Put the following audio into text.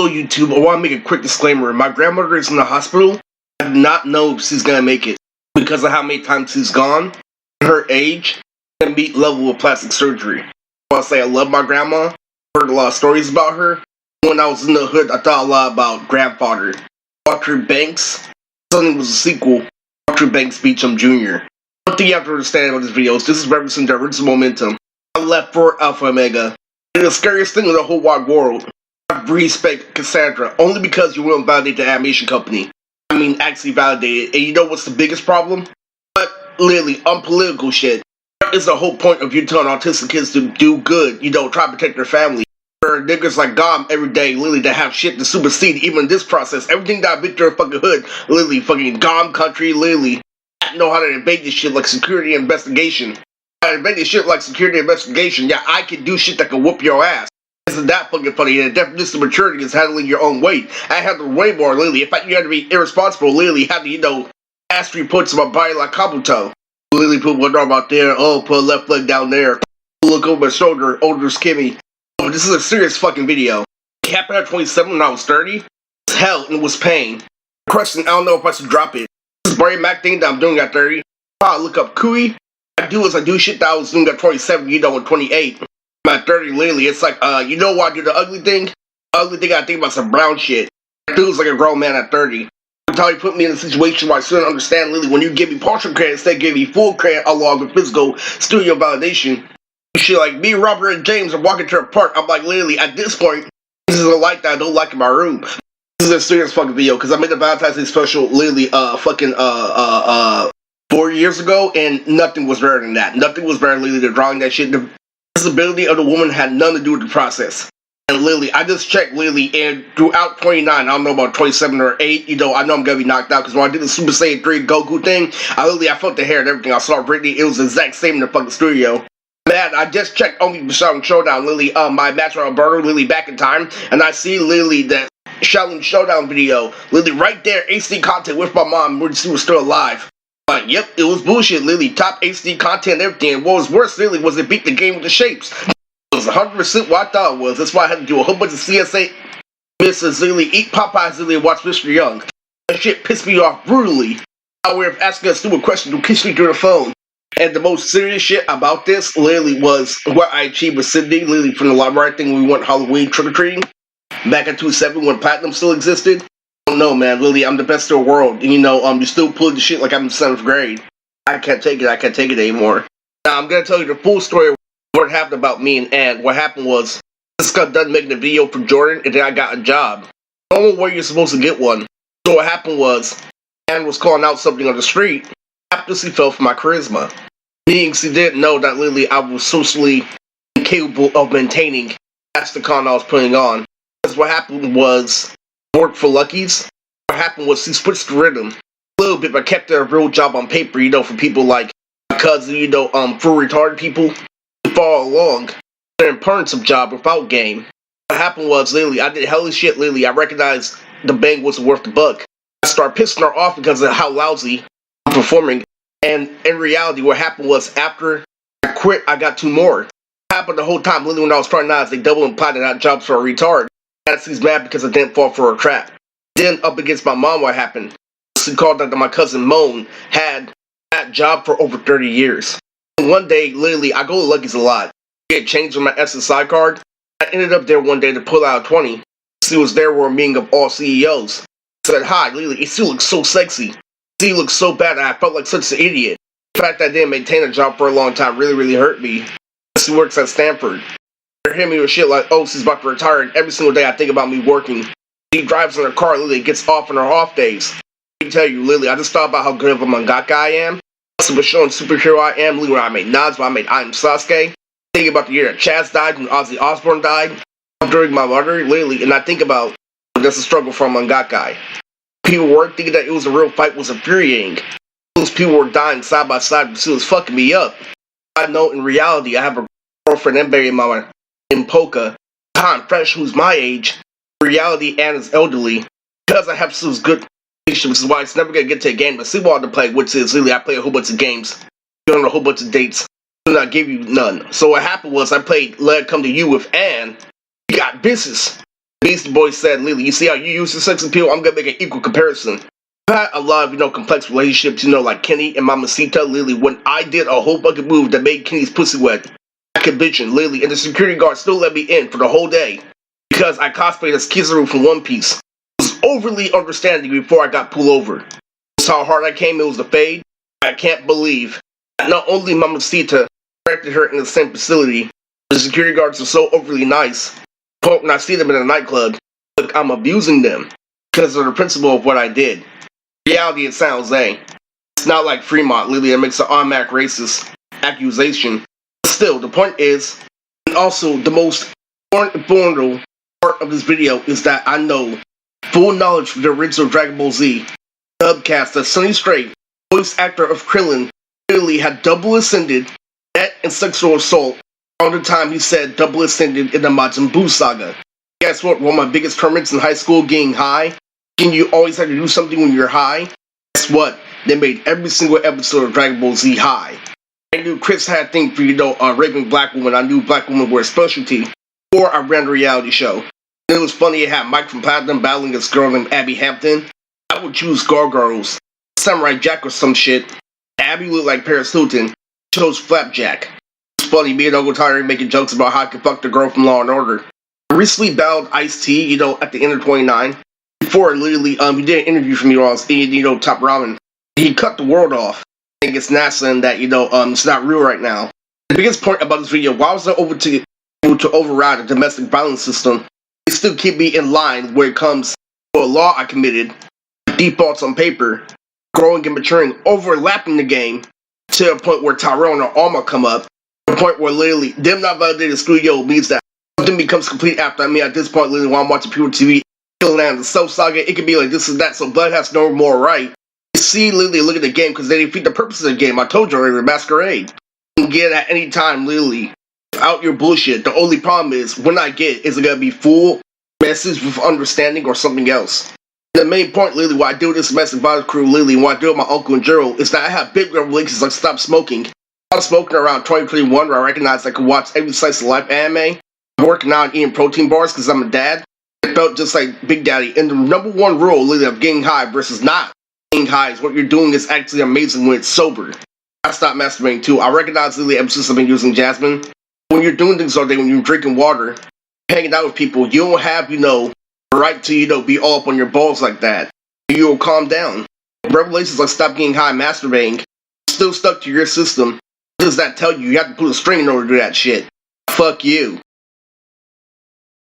Hello YouTube, I want to make a quick disclaimer. My grandmother is in the hospital. I do not know if she's going to make it because of how many times she's gone, her age, and meet level of plastic surgery. I want to say I love my grandma. I heard a lot of stories about her. When I was in the hood, I thought a lot about grandfather. Dr. Banks. Something was a sequel. Dr. Banks Beecham Jr. One thing you have to understand about this video is this is referencing Divergence Momentum. I left for Alpha Omega. And the scariest thing in the whole wide world. I respect Cassandra only because you won't validate the animation company. I mean, actually validate it. And you know what's the biggest problem? But literally, unpolitical shit. That is the whole point of you telling autistic kids to do good. You know, try to protect their family. There are niggas like Gom every day, literally, that have shit to supersede even in this process. Everything that I've been through in fucking hood, literally, fucking Gom country, literally, I know how to invade this shit like security investigation. I invade this shit like security investigation. Yeah, I can do shit that can whoop your ass. Isn't that fucking funny? And the definition of maturity is handling your own weight. I handle way more, literally. In fact, you had to be irresponsible, literally, have to, you know, ask 3 points of my body like Kabuto. Literally put one arm out there, oh, put a left leg down there. Look over my shoulder, older Kimmy. Oh, this is a serious fucking video. It happened at 27 when I was 30. It's hell and it was pain. Question, I don't know if I should drop it. This is Barry Mac thing that I'm doing at 30. I look up Kui. I do shit that I was doing at 27, you know, at 28. I'm at 30, literally, it's like, you know why I do the ugly thing? The ugly thing I think about some brown shit. It feels like a grown man at 30. That's how you put me in a situation where I still don't understand, literally, when you give me partial credit instead of giving me full credit along with physical studio validation. Shit like me, Robert, and James are walking to a park. I'm like, literally, at this point, this is a light that I don't like in my room. This is a serious fucking video, because I made a Valentine's Day special, literally, 4 years ago, and nothing was better than that. Nothing was better, literally, than drawing that shit. The disability of the woman had nothing to do with the process. And literally, I just checked, literally, and throughout 29, I don't know about 27 or 8, you know, I know I'm gonna be knocked out, because when I did the Super Saiyan 3 Goku thing, I felt the hair and everything. I saw Brittany, it was the exact same in the fucking studio. Man, I just checked only Shaolin Showdown, literally, my match with Alberto, literally, back in time, and I see, literally, that Shaolin Showdown video, literally, right there, HD content with my mom, when she was still alive. Like, yep, it was bullshit, literally, top HD content and everything, and what was worse, literally, was it beat the game with the shapes. It was 100% what I thought it was. That's why I had to do a whole bunch of CSA misses, literally, eat Popeyes, literally, watch Mr. Young. That shit pissed me off brutally. Our way of asking a stupid question to kiss me through the phone. And the most serious shit about this, literally, was what I achieved with Sydney, literally, from the library thing when we went Halloween trick-or-treating. Back in 2007 when Platinum still existed. I don't know, man, literally, I'm the best in the world. And, you know, you still pulling the shit like I'm in 7th grade. I can't take it anymore. Now, I'm gonna tell you the full story of what happened about me and Ann. What happened was, I just got done making a video for Jordan, and then I got a job. Normal way you're supposed to get one. So what happened was, Ann was calling out something on the street after she fell for my charisma. Meaning she didn't know that literally I was socially incapable of maintaining. That's the con I was putting on. Because what happened was, I worked for Lucky's. What happened was she switched the rhythm a little bit, but kept her real job on paper, you know, for people like my cousin, you know, for retarded people to follow along. Their importance of job without game. What happened was, literally, I did hellish shit, literally. I recognized the bang wasn't worth the buck. I started pissing her off because of how lousy I'm performing. And in reality, what happened was, after I quit, I got 2 more. What happened the whole time, literally, when I was 29, they double and plotted out jobs for a retard. And she's mad because I didn't fall for her trap. Then, up against my mom, what happened? She called out that my cousin Moan had that job for over 30 years. And one day, literally, I go to Lucky's a lot. I get changed on my SSI card. I ended up there one day to pull out 20. She was there for a meeting of all CEOs. I said, hi, literally, she looks so sexy. She looked so bad and I felt like such an idiot. The fact that I didn't maintain a job for a long time really hurt me. She works at Stanford. They're hitting me with shit like, oh, she's about to retire, and every single day I think about me working. She drives in her car, literally gets off on her off days. I can tell you, literally, I just thought about how good of a mangaka I am. Also, showing superhero I am, literally, when I made Nads, when I made I Am Sasuke. Thinking about the year that Chaz died, when Ozzy Osbourne died. During my mother, literally, and I think about, that's a struggle for a mangaka. People were thinking that it was a real fight was infuriating. Those people were dying side by side, but she was fucking me up. I know in reality, I have a girlfriend and baby mama in Polka. Time Fresh, who's my age. In reality, Ann is elderly. Because I have Sue's good relationship, which is why it's never gonna get to a game that she wanted to play, which is literally I play a whole bunch of games. Go on a whole bunch of dates. And I gave you none. So what happened was I played Let It Come to You with Ann. We got business. Beastie Boys said, Lily, you see how you use the sex appeal? I'm gonna make an equal comparison. I've had a lot of, complex relationships, like Kenny and Mamacita, Lily. When I did a whole bucket move that made Kenny's pussy wet, I conviction, Lily, and the security guard still let me in for the whole day because I cosplayed as Kizaru from One Piece. I was overly understanding before I got pulled over. That's how hard I came, it was the fade. I can't believe that not only Mamacita corrected her in the same facility, the security guards are so overly nice. But when I see them in a nightclub, look, I'm abusing them because of the principle of what I did. Reality, it sounds, it's not like Fremont, Lily, that makes an automatic racist accusation. But still, the point is, and also the most vulnerable part of this video is that I know full knowledge of the original Dragon Ball Z dubcast that Sonny Strait, voice actor of Krillin, clearly had double ascended net and sexual assault around the time he said double ascended in the Majin Buu saga. Guess what? One of my biggest torments in high school, getting high. And you always have to do something when you're high. Guess what? They made every single episode of Dragon Ball Z high. I knew Chris had a thing for, raping black women. I knew black women were a specialty. Or I ran a reality show. And it was funny, it had Mike from Platinum battling this girl named Abby Hampton. I would choose Gargoyles, Samurai Jack or some shit. Abby looked like Paris Hilton. Chose Flapjack. It's funny, me and Uncle Tyree making jokes about how I could fuck the girl from Law and Order. I recently battled Ice-T, at the end of 29. Before, literally, he did an interview for me while I was eating, Top Ramen. He cut the world off. I think it's NASA and that, it's not real right now. The biggest point about this video, why was I able to override the domestic violence system? They still keep me in line where it comes to a law I committed, defaults on paper, growing and maturing, overlapping the game, to a point where Tyrone or Alma come up, to a point where literally, them not validated studio means that something becomes complete after at this point, literally, while I'm watching Pure TV, killing out the Self Saga, it could be like this and that, so Blood has no more right. You see, literally, look at the game, because they defeat the purpose of the game. I told you already, Masquerade. You can get it at any time, literally, without your bullshit. The only problem is, when I get it, is it going to be full message with understanding or something else? The main point, literally, why I do this domestic violence crew, literally, why I do it with my uncle and Gerald, is that I have big revelations like stop smoking. I was smoking around 2021 where I recognized I could watch every slice of life anime. I'm working out and eating protein bars because I'm a dad. It felt just like Big Daddy. And the number one rule, literally, of getting high versus not getting high is what you're doing is actually amazing when it's sober. I stopped masturbating too. I recognize, literally, ever since I've been using Jasmine, when you're doing things all day, when you're drinking water, hanging out with people, you don't have, the right to, be all up on your balls like that. You'll calm down. Revelations like stop getting high, masturbating, still stuck to your system. What does that tell you? You have to put a string in order to do that shit. Fuck you.